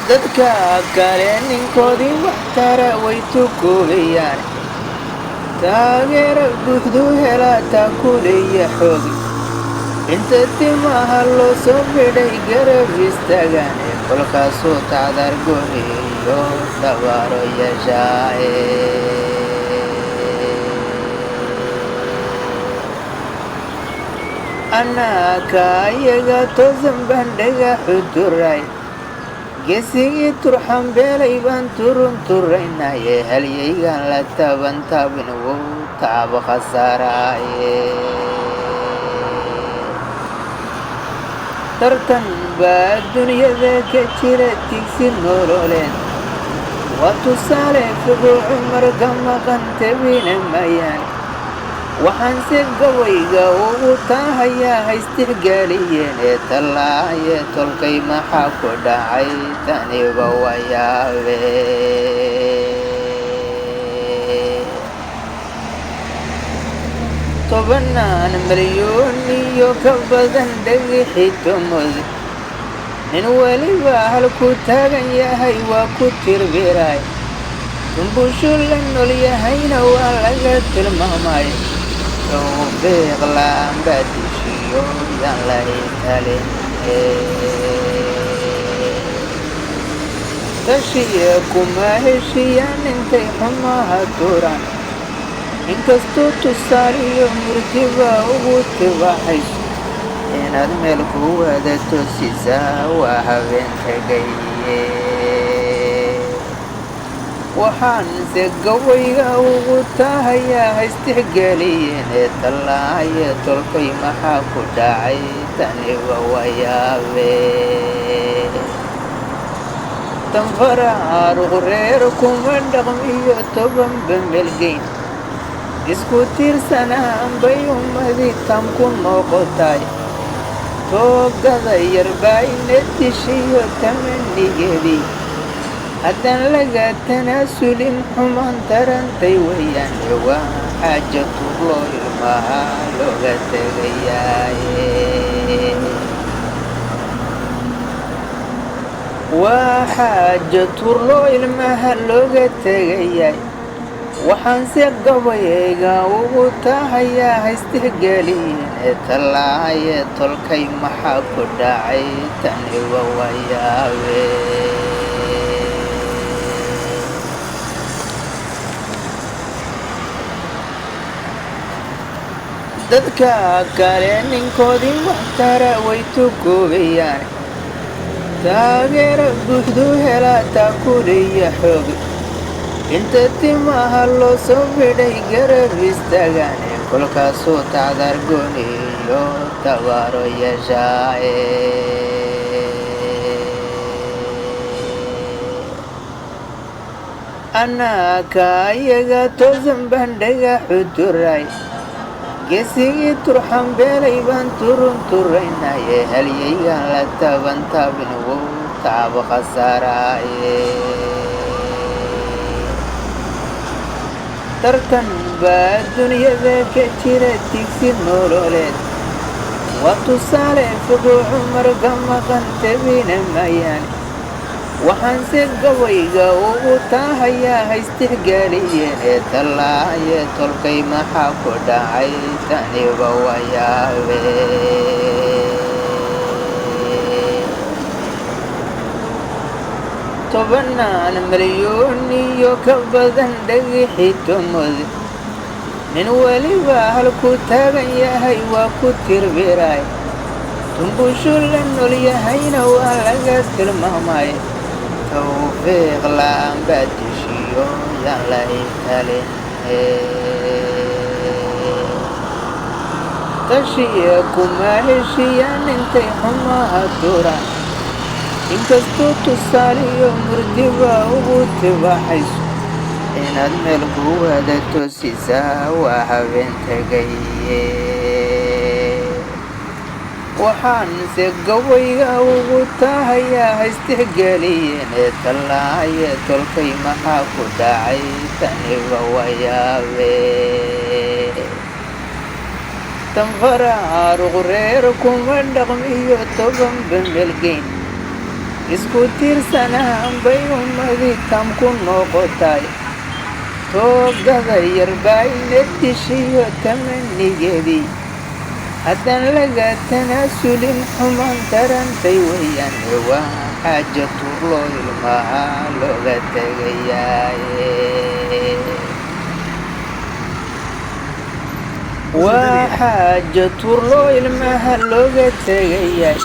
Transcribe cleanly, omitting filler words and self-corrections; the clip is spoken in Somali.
dadka kale ninkoodii wax tara way tukubayaan taageera buuxdu helaa taakuleeya xoogi inta timaha loo soo bidhay garab istaagaane kolkaasuu tacdar gooniyo dabaaro yeeshaaye annaka iyaga toosan baan dhagaxu duray geesigii turxan beelay baan turunturaynaye halyaygaan la taaban taabin wou taaba khasaaraaye tartan baa dunyada ka jira tigsi nololeen waa tusaale fogo cumar ka maqan tabina mayaan waxaanse gabayga ugu taahayaa haystixgaaliyeen ee tallaayee tolkay maxaa ku dhacay taniba wayaabe tobanaan milyoon iyo ka badan dhagixi tomod nin weliba halku taagan yahay waa ku tirbiray dumbushu la nool yahayna waa laga tilmaamay tawfiiq la'aan baa dishiyo yaan la italin tashiya kuma heshiyaan intay xumaha turan inkastoo tusaaliyo murtiba ugu tibaxayso inaad meel ku wada toosisaa waa habeen tegaye waxaanse gabayga ugu taahayaa haystixgaaliyeen ee tallaayee tolkay maxaa ku dhacay taniba wayaabe tanfaraaruq reer kuma dhaqmiyo tobanba melgeyn isku tiirsanaan bay ummadii tam ku noqotay toogada yarbaa ina dishiyo tamanigeedii haddaan laga tanaasulin xumaan tarantay wayaan waa xaaja turloo ilmaha looga tegayaaye waa xaaja turloo ilmaha looga tegayaay waxaanse gabayayga ugu taahayaa haystixgaaliyeen ee tallaayee tolkay maxaa ku dhacay taniba wayaabe dadka kale ninkoodii wax tara way tukubayaan taageera buuxdu helaa taakuleeya xoogi inta timaha loo soo bidhay garab istaagaane kolkaasuu tacdar gooniyo dabaaro yeeshaaye annaka iyaga toosan baan dhagaxu duray geesigii turxan beelay baan turunturaynaye halyaygaan la taaban taabin wou taaba khasaaraaye tartan baa dunyada ka jira tigsi nololeen waa tusaale fogo cumar ka maqan tabina mayaan waxaanse gabayga ugu taahayaa haystixgaaliyeen ee tallaayee tolkay maxaa ku dhacay taniba wayaabe tobanaan milyoon iyo ka badan dhagixi tomod nin weliba halku taagan yahay waa ku tirbiray dumbushu la nool yahayna waa laga tilmaamay tawfiiq la'aan baa dishiyo yaan la italin tashiya kuma heshiyaan intay xumaha turan inkastoo tusaaliyo murtiba ugu tibaxayso inaad meel ku wada toosisaa waa habeen tegaye waxaanse gabayga ugu taahayaa haystixgaaliyeen ee tallaayee tolkay maxaa ku dhacay taniba wayaabe tanfaraaruq reer kuma dhaqmiyo tobanba melgeyn isku tiirsanaan bay ummadii tam ku noqotay toogada yar baa ina dishiyo tamanigeedii haddaan laga tanaasulin xumaan tarantay weeyaane waa xaaja turloo ilmaha looga tegayaaye waa xaaja turloo ilmaha looga tegayay